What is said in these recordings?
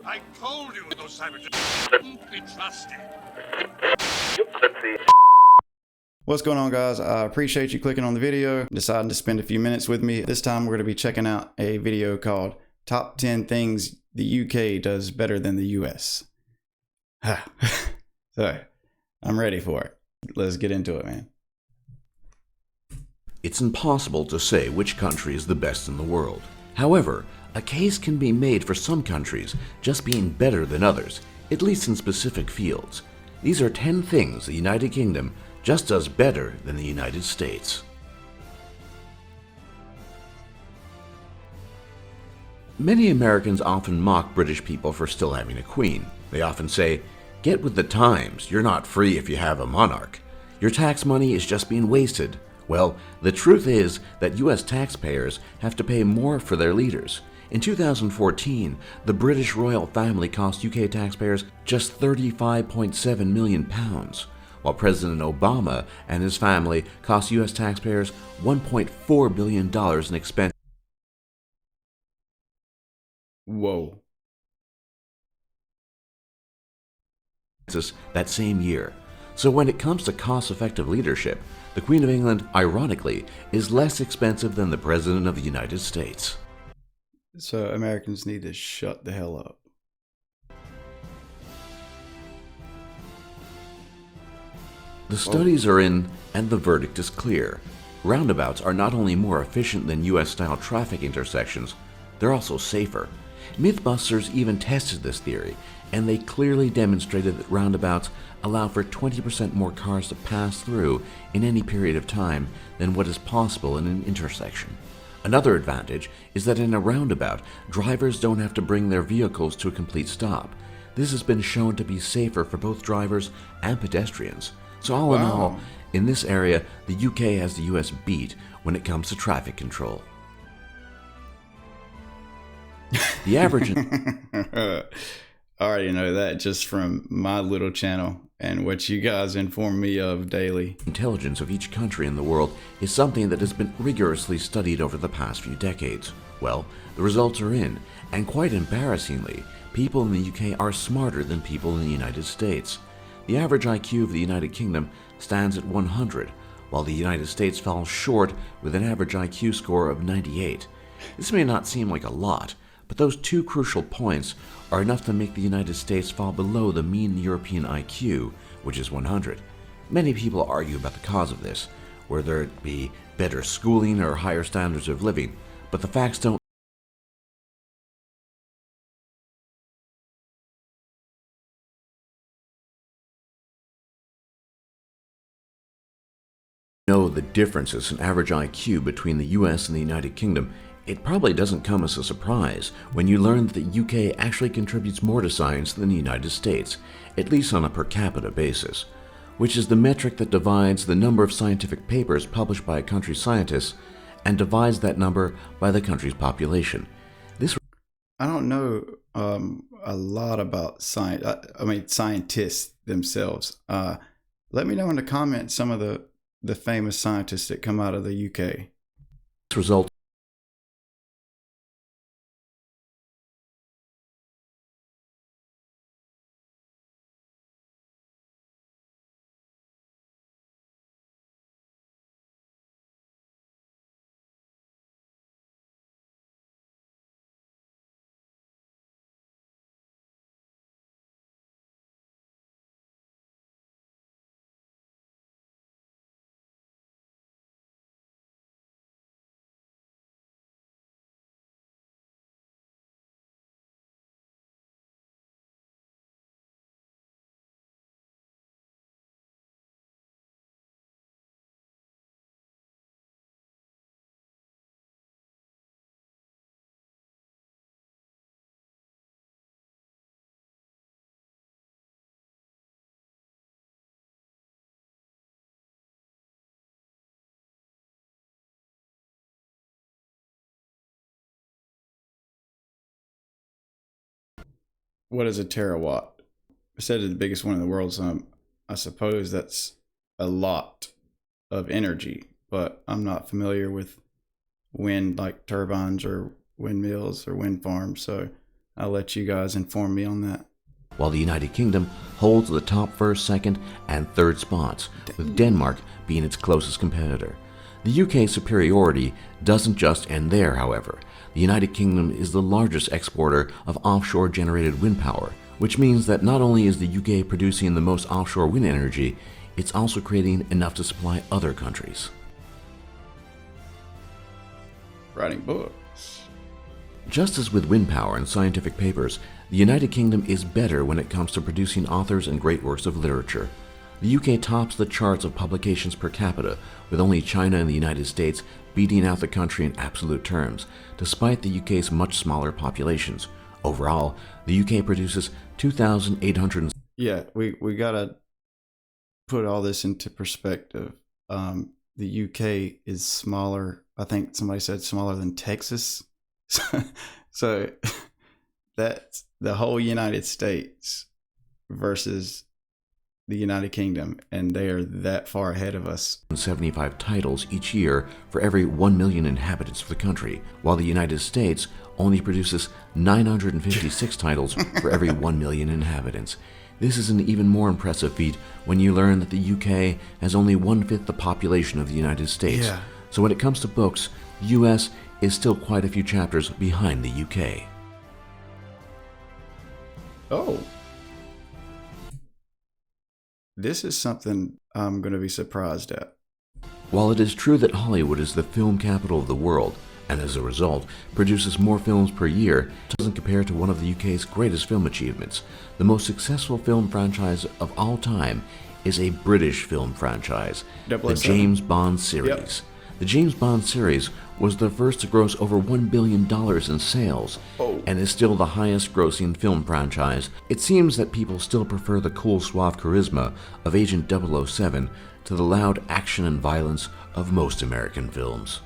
I told you those savages couldn't be trusted. What's going on, guys? I appreciate you clicking on the video, deciding to spend a few minutes with me. This time we're going to be checking out a video called Top 10 Things the UK Does Better Than the US. So, I'm ready for it. Let's get into it, man. It's impossible to say which country is the best in the world. However, a case can be made for some countries just being better than others, at least in specific fields. These are 10 things the United Kingdom just does better than the United States. Many Americans often mock British people for still having a queen. They often say, "Get with the times, you're not free if you have a monarch. Your tax money is just being wasted." Well, the truth is that US taxpayers have to pay more for their leaders. In 2014, the British royal family cost UK taxpayers just £35.7 million, while President Obama and his family cost US taxpayers $1.4 billion in expenses. Whoa. That same year. So when it comes to cost-effective leadership, the Queen of England, ironically, is less expensive than the President of the United States. So Americans need to shut the hell up. The studies are in, and the verdict is clear. Roundabouts are not only more efficient than US-style traffic intersections, they're also safer. Mythbusters even tested this theory, and they clearly demonstrated that roundabouts allow for 20% more cars to pass through in any period of time than what is possible in an intersection. Another advantage is that in a roundabout, drivers don't have to bring their vehicles to a complete stop. This has been shown to be safer for both drivers and pedestrians. So all in all, in this area, the UK has the US beat when it comes to traffic control. The average... I already know that just from my little channel and what you guys inform me of daily. Intelligence of each country in the world is something that has been rigorously studied over the past few decades. Well, the results are in, and quite embarrassingly, people in the UK are smarter than people in the United States. The average IQ of the United Kingdom stands at 100, while the United States falls short with an average IQ score of 98. This may not seem like a lot, but those two crucial points are enough to make the United States fall below the mean European IQ, which is 100. Many people argue about the cause of this, whether it be better schooling or higher standards of living, but the facts don't know the differences in average IQ between the US and the United Kingdom. It probably doesn't come as a surprise when you learn that the UK actually contributes more to science than the United States, at least on a per capita basis, which is the metric that divides the number of scientific papers published by a country's scientists and divides that number by the country's population. I don't know a lot about science. I mean, scientists themselves. Let me know in the comments some of the famous scientists that come out of the UK. This result What is a terawatt? I said it's the biggest one in the world, so I suppose that's a lot of energy, but I'm not familiar with wind, like turbines or windmills or wind farms, so I'll let you guys inform me on that. while the United Kingdom holds the top first, second, and third spots, with Denmark being its closest competitor. The UK's superiority doesn't just end there, however. The United Kingdom is the largest exporter of offshore-generated wind power, which means that not only is the UK producing the most offshore wind energy, it's also creating enough to supply other countries. Writing books. Just as with wind power and scientific papers, the United Kingdom is better when it comes to producing authors and great works of literature. The UK tops the charts of publications per capita, with only China and the United States beating out the country in absolute terms, despite the UK's much smaller populations. Overall, the UK produces 2,800. Yeah, we gotta put all this into perspective. The UK is smaller. I think somebody said smaller than Texas. So that's the whole United States versus the United Kingdom, and they are that far ahead of us. 75 titles each year for every 1 million inhabitants of the country, while the United States only produces 956 titles for every 1 million inhabitants. This is an even more impressive feat when you learn that the UK has only 1/5 the population of the United States. Yeah. So when it comes to books, the US is still quite a few chapters behind the UK. Oh. This is something I'm going to be surprised at. While it is true that Hollywood is the film capital of the world, and as a result produces more films per year, it doesn't compare to one of the UK's greatest film achievements. The most successful film franchise of all time is a British film franchise, the 007. James Bond series. Yep. The James Bond series was the first to gross over $1 billion in sales, and is still the highest grossing film franchise. It seems that people still prefer the cool, suave charisma of Agent 007 to the loud action and violence of most American films.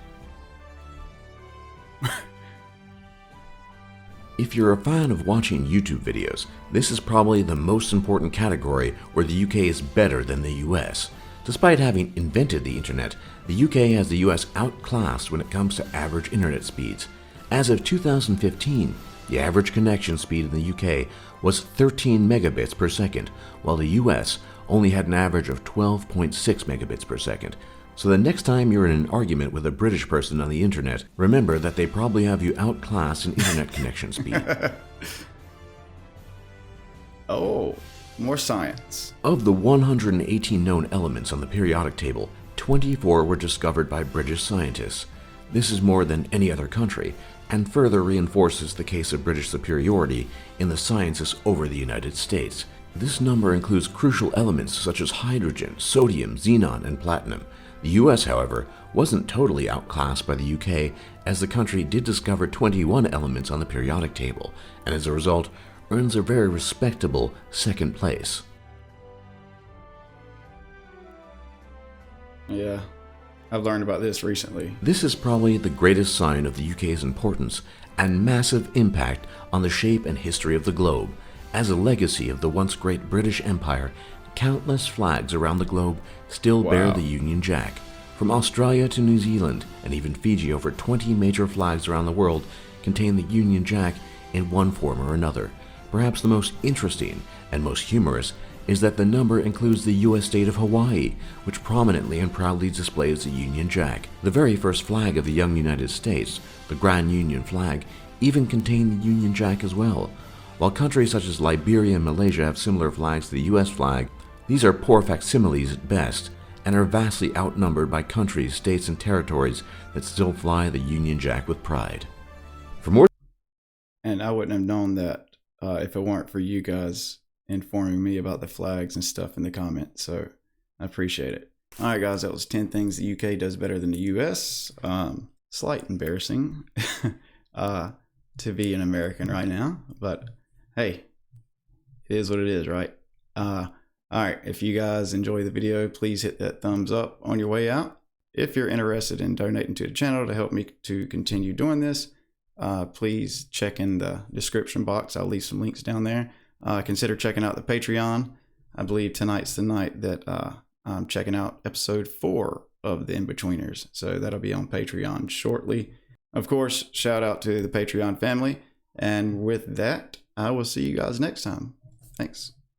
If you're a fan of watching YouTube videos, this is probably the most important category where the UK is better than the US. Despite having invented the internet, the UK has the US outclassed when it comes to average internet speeds. As of 2015, the average connection speed in the UK was 13 megabits per second, while the US only had an average of 12.6 megabits per second. So the next time you're in an argument with a British person on the internet, remember that they probably have you outclassed in internet connection speed. Oh, more science. Of the 118 known elements on the periodic table, 24 were discovered by British scientists. This is more than any other country, and further reinforces the case of British superiority in the sciences over the United States. This number includes crucial elements such as hydrogen, sodium, xenon, and platinum. The US, however, wasn't totally outclassed by the UK, as the country did discover 21 elements on the periodic table, and as a result, earns a very respectable second place. Yeah, I've learned about this recently. This is probably the greatest sign of the UK's importance and massive impact on the shape and history of the globe. As a legacy of the once great British Empire, countless flags around the globe still bear the Union Jack. From Australia to New Zealand and even Fiji, over 20 major flags around the world contain the Union Jack in one form or another. Perhaps the most interesting and most humorous is that the number includes the U.S. state of Hawaii, which prominently and proudly displays the Union Jack. The very first flag of the young United States, the Grand Union flag, even contained the Union Jack as well. While countries such as Liberia and Malaysia have similar flags to the U.S. flag, these are poor facsimiles at best, and are vastly outnumbered by countries, states, and territories that still fly the Union Jack with pride. For more, And I wouldn't have known that if it weren't for you guys informing me about the flags and stuff in the comments. So I appreciate it. All right, guys, that was 10 things the UK does better than the US. Slight embarrassing to be an American right now, but hey, it is what it is, right? All right, if you guys enjoy the video, please hit that thumbs up on your way out. If you're interested in donating to the channel to help me to continue doing this, please check in the description box. I'll leave some links down there. Consider checking out the Patreon. I believe tonight's the night that I'm checking out episode 4 of the In-Betweeners. So that'll be on Patreon shortly. Of course, shout out to the Patreon family. And with that, I will see you guys next time. Thanks.